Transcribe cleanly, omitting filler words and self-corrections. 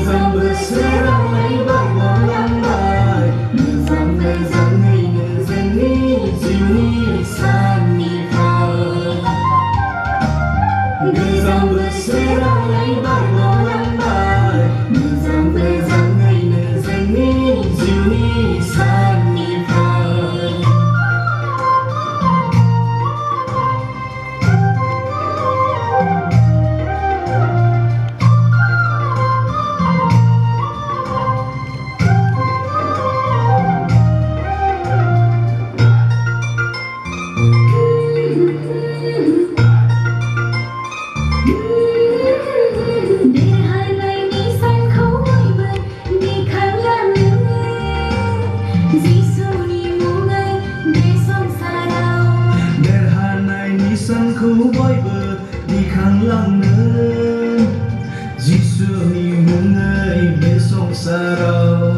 dòng bờ xưa rong lấy bóng màu lắm bài người dòng ngày người dân ni chiều ni san ni phai người dòng bờ xưa rong lấy bóng màu lắm bài người dòng ngày người dân ni chiều ni san ni phai sân khấu bói bờ đi khang lăng nơ Giêsu ni mung ơi bê sông sa rau